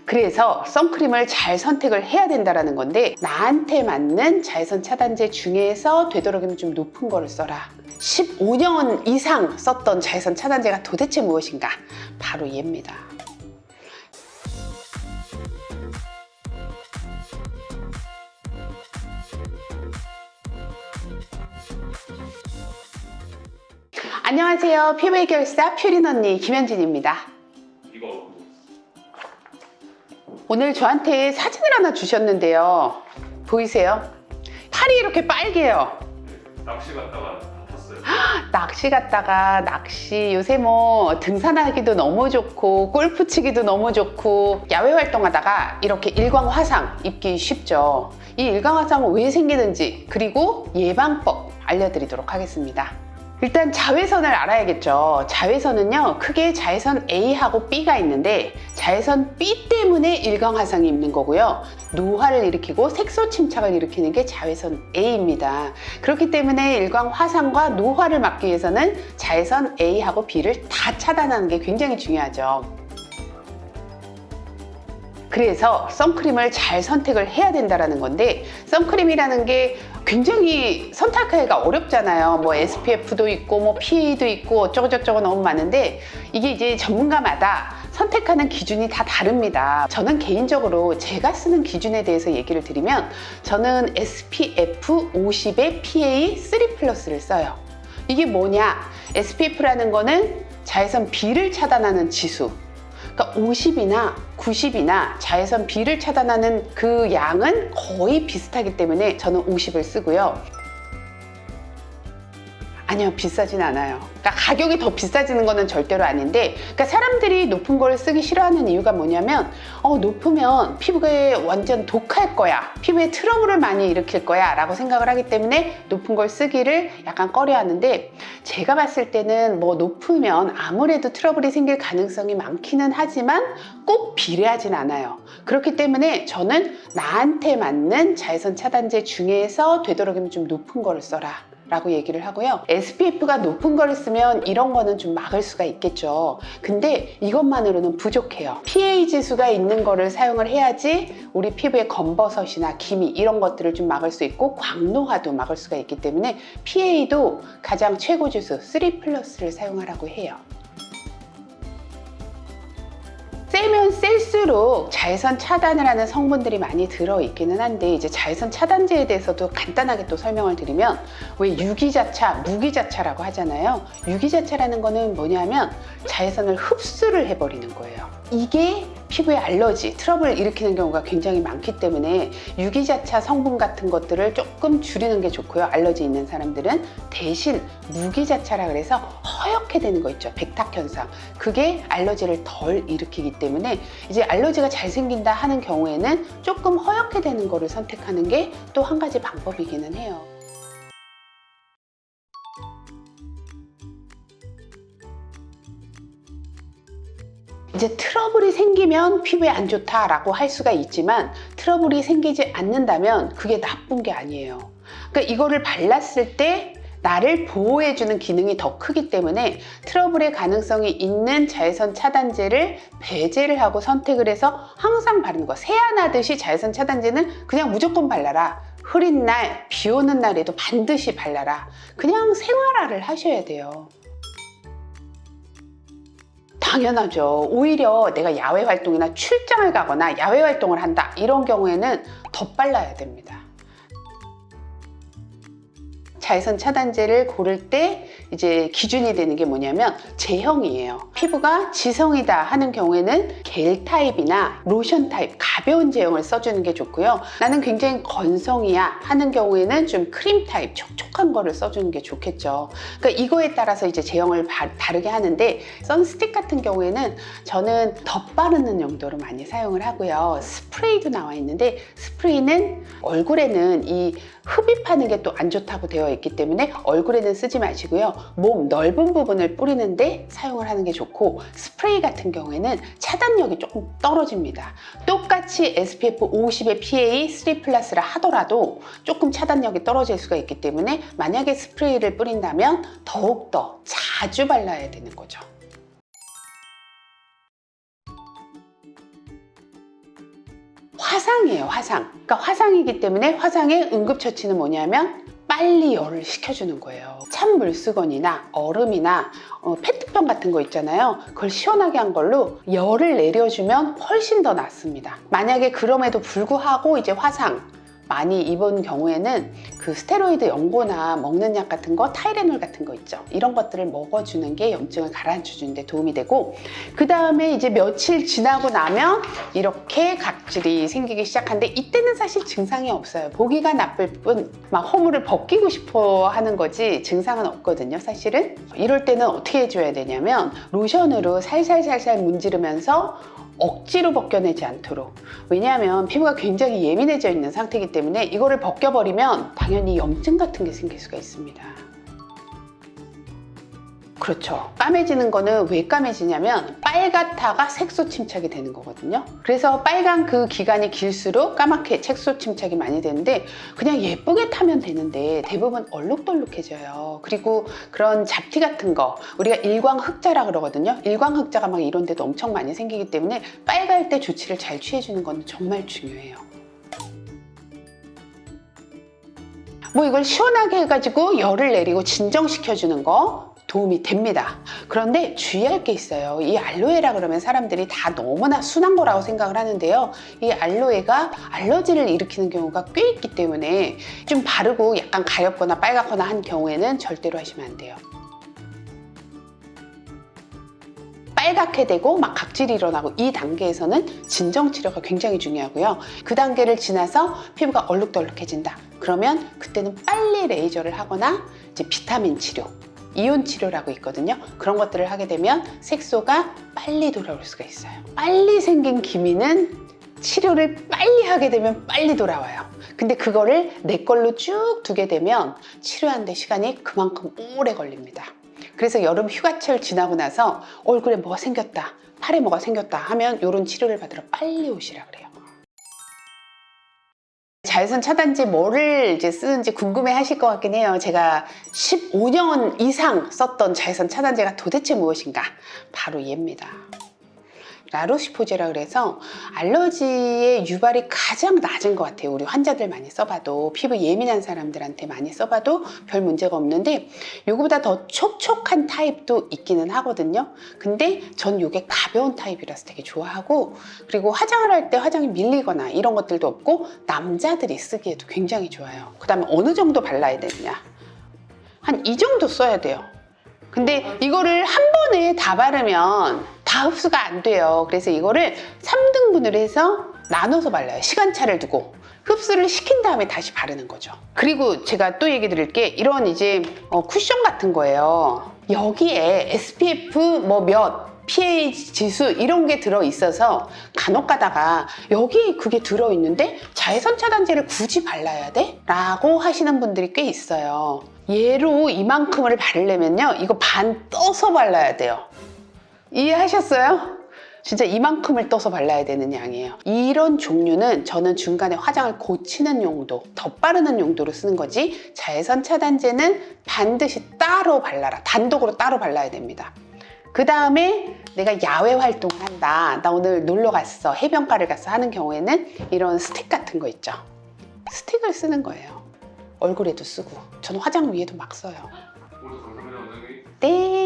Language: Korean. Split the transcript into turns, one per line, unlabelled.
그래서 선크림을 잘 선택을 해야 된다는 건데, 나한테 맞는 자외선 차단제 중에서 되도록이면 좀 높은 거를 써라. 15년 이상 썼던 자외선 차단제가 도대체 무엇인가? 바로 얘입니다. 안녕하세요. 피부 해결사 퓨린 언니 김현진입니다. 오늘 저한테 사진을 하나 주셨는데요. 보이세요? 팔이 이렇게 빨개요.
낚시 갔다가 탔어요.
낚시 갔다가 요새 뭐 등산하기도 너무 좋고 골프 치기도 너무 좋고 야외 활동하다가 이렇게 일광 화상 입기 쉽죠. 이 일광 화상은 왜 생기는지, 그리고 예방법 알려드리도록 하겠습니다. 일단 자외선을 알아야겠죠. 자외선은요, 크게 자외선 A하고 B가 있는데, 자외선 B 때문에 일광 화상이 있는 거고요. 노화를 일으키고 색소 침착을 일으키는 게 자외선 A입니다. 그렇기 때문에 일광 화상과 노화를 막기 위해서는 자외선 A하고 B를 다 차단하는 게 굉장히 중요하죠. 그래서 선크림을 잘 선택을 해야 된다는 건데, 선크림이라는 게 굉장히 선택하기가 어렵잖아요. 뭐 SPF도 있고 뭐 PA도 있고 어쩌고저쩌고 너무 많은데, 이게 이제 전문가마다 선택하는 기준이 다 다릅니다. 저는 개인적으로 제가 쓰는 기준에 대해서 얘기를 드리면, 저는 SPF 50에 PA 3+를 써요. 이게 뭐냐? SPF라는 거는 자외선 B를 차단하는 지수. 그러니까 50이나 90이나 자외선 B를 차단하는 그 양은 거의 비슷하기 때문에 저는 50을 쓰고요. 아니요, 비싸진 않아요. 그러니까 가격이 더 비싸지는 거는 절대로 아닌데, 그러니까 사람들이 높은 걸 쓰기 싫어하는 이유가 뭐냐면, 높으면 피부에 완전 독할 거야, 피부에 트러블을 많이 일으킬 거야 라고 생각을 하기 때문에 높은 걸 쓰기를 약간 꺼려 하는데, 제가 봤을 때는 뭐 높으면 아무래도 트러블이 생길 가능성이 많기는 하지만 꼭 비례하진 않아요. 그렇기 때문에 저는 나한테 맞는 자외선 차단제 중에서 되도록이면 좀 높은 거를 써라 라고 얘기를 하고요. SPF가 높은 거를 쓰면 이런 거는 좀 막을 수가 있겠죠. 근데 이것만으로는 부족해요. PA 지수가 있는 거를 사용을 해야지 우리 피부의 검버섯이나 기미 이런 것들을 좀 막을 수 있고, 광노화도 막을 수가 있기 때문에 PA도 가장 최고 지수 3+를 사용하라고 해요. 세면 셀수록 자외선 차단을 하는 성분들이 많이 들어있기는 한데, 이제 자외선 차단제에 대해서도 간단하게 또 설명을 드리면, 왜 유기자차, 무기자차라고 하잖아요. 유기자차라는 거는 뭐냐면 자외선을 흡수를 해버리는 거예요. 이게 피부에 알러지, 트러블을 일으키는 경우가 굉장히 많기 때문에 유기자차 성분 같은 것들을 조금 줄이는 게 좋고요. 알러지 있는 사람들은 대신 무기자차라 그래서 허옇게 되는 거 있죠. 백탁 현상. 그게 알러지를 덜 일으키기 때문에 이제 알러지가 잘 생긴다 하는 경우에는 조금 허옇게 되는 거를 선택하는 게 또 한 가지 방법이기는 해요. 이제 트러블이 생기면 피부에 안 좋다라고 할 수가 있지만, 트러블이 생기지 않는다면 그게 나쁜 게 아니에요. 그러니까 이거를 발랐을 때 나를 보호해주는 기능이 더 크기 때문에 트러블의 가능성이 있는 자외선 차단제를 배제를 하고 선택을 해서 항상 바르는 거. 세안하듯이 자외선 차단제는 그냥 무조건 발라라. 흐린 날, 비 오는 날에도 반드시 발라라. 그냥 생활화를 하셔야 돼요. 당연하죠. 오히려 내가 야외 활동이나 출장을 가거나 야외 활동을 한다 이런 경우에는 더 빨라야 됩니다. 자외선 차단제를 고를 때 이제 기준이 되는 게 뭐냐면 제형이에요. 피부가 지성이다 하는 경우에는 겔 타입이나 로션 타입 가벼운 제형을 써주는 게 좋고요. 나는 굉장히 건성이야 하는 경우에는 좀 크림 타입 촉촉한 거를 써주는 게 좋겠죠. 그러니까 이거에 따라서 이제 제형을 다르게 하는데, 선스틱 같은 경우에는 저는 덧바르는 용도로 많이 사용을 하고요. 스프레이도 나와 있는데, 스프레이는 얼굴에는 이 흡입하는 게 또 안 좋다고 되어 있기 때문에 얼굴에는 쓰지 마시고요. 몸 넓은 부분을 뿌리는데 사용을 하는 게 좋고, 스프레이 같은 경우에는 차단력이 조금 떨어집니다. 똑같이 SPF 50의 PA 3+라 하더라도 조금 차단력이 떨어질 수가 있기 때문에, 만약에 스프레이를 뿌린다면 더욱더 자주 발라야 되는 거죠. 화상이에요, 화상. 그러니까 화상이기 때문에 화상의 응급처치는 뭐냐면 빨리 열을 식혀주는 거예요. 찬 물수건이나 얼음이나 페트병 같은 거 있잖아요. 그걸 시원하게 한 걸로 열을 내려주면 훨씬 더 낫습니다. 만약에 그럼에도 불구하고 이제 화상 많이 입은 경우에는 그 스테로이드 연고나 먹는 약 같은 거, 타이레놀 같은 거 있죠. 이런 것들을 먹어주는 게 염증을 가라앉혀주는 데 도움이 되고, 그 다음에 이제 며칠 지나고 나면 이렇게 각질이 생기기 시작하는데 이때는 사실 증상이 없어요. 보기가 나쁠 뿐 막 허물을 벗기고 싶어 하는 거지 증상은 없거든요, 사실은. 이럴 때는 어떻게 해줘야 되냐면 로션으로 살살살살 문지르면서 억지로 벗겨내지 않도록. 왜냐하면 피부가 굉장히 예민해져 있는 상태이기 때문에 이거를 벗겨버리면 당연히 염증 같은 게 생길 수가 있습니다. 그렇죠. 까매지는 거는 왜 까매지냐면 빨갛다가 색소 침착이 되는 거거든요. 그래서 빨간 그 기간이 길수록 까맣게 색소 침착이 많이 되는데 그냥 예쁘게 타면 되는데 대부분 얼룩덜룩해져요. 그리고 그런 잡티 같은 거 우리가 일광흑자라 그러거든요. 일광흑자가 막 이런 데도 엄청 많이 생기기 때문에 빨갈 때 조치를 잘 취해주는 건 정말 중요해요. 뭐 이걸 시원하게 해가지고 열을 내리고 진정시켜주는 거 도움이 됩니다. 그런데 주의할 게 있어요. 이 알로에라 그러면 사람들이 다 너무나 순한 거라고 생각을 하는데요. 이 알로에가 알러지를 일으키는 경우가 꽤 있기 때문에 좀 바르고 약간 가렵거나 빨갛거나 한 경우에는 절대로 하시면 안 돼요. 빨갛게 되고 막 각질이 일어나고 이 단계에서는 진정 치료가 굉장히 중요하고요. 그 단계를 지나서 피부가 얼룩덜룩해진다. 그러면 그때는 빨리 레이저를 하거나 이제 비타민 치료, 이온 치료라고 있거든요. 그런 것들을 하게 되면 색소가 빨리 돌아올 수가 있어요. 빨리 생긴 기미는 치료를 빨리 하게 되면 빨리 돌아와요. 근데 그거를 내 걸로 쭉 두게 되면 치료하는데 시간이 그만큼 오래 걸립니다. 그래서 여름 휴가철 지나고 나서 얼굴에 뭐가 생겼다, 팔에 뭐가 생겼다 하면 이런 치료를 받으러 빨리 오시라 그래요. 자외선 차단제 뭐를 이제 쓰는지 궁금해 하실 것 같긴 해요. 제가 15년 이상 썼던 자외선 차단제가 도대체 무엇인가? 바로 얘입니다. 라로시포제라 그래서 알러지의 유발이 가장 낮은 것 같아요. 우리 환자들 많이 써봐도, 피부 예민한 사람들한테 많이 써봐도 별 문제가 없는데 요거보다 더 촉촉한 타입도 있기는 하거든요. 근데 전 요게 가벼운 타입이라서 되게 좋아하고, 그리고 화장을 할 때 화장이 밀리거나 이런 것들도 없고 남자들이 쓰기에도 굉장히 좋아요. 그 다음에 어느 정도 발라야 되느냐, 한 이 정도 써야 돼요. 근데 이거를 한 번에 다 바르면 다 흡수가 안 돼요. 그래서 이거를 3등분을 해서 나눠서 발라요. 시간차를 두고 흡수를 시킨 다음에 다시 바르는 거죠. 그리고 제가 또 얘기 드릴 게 이런 이제 쿠션 같은 거예요. 여기에 SPF 뭐 몇, pH 지수 이런 게 들어있어서 간혹 가다가 여기 그게 들어있는데 자외선 차단제를 굳이 발라야 돼? 라고 하시는 분들이 꽤 있어요. 얘로 이만큼을 바르려면요, 이거 반 떠서 발라야 돼요. 이해하셨어요? 진짜 이만큼을 떠서 발라야 되는 양이에요. 이런 종류는 저는 중간에 화장을 고치는 용도, 덧바르는 용도로 쓰는 거지, 자외선 차단제는 반드시 따로 발라라. 단독으로 따로 발라야 됩니다. 그 다음에 내가 야외 활동을 한다, 나 오늘 놀러 갔어, 해변가를 갔어 하는 경우에는 이런 스틱 같은 거 있죠. 스틱을 쓰는 거예요. 얼굴에도 쓰고 저는 화장 위에도 막 써요.
오늘 감사합니다, 원장님.
네.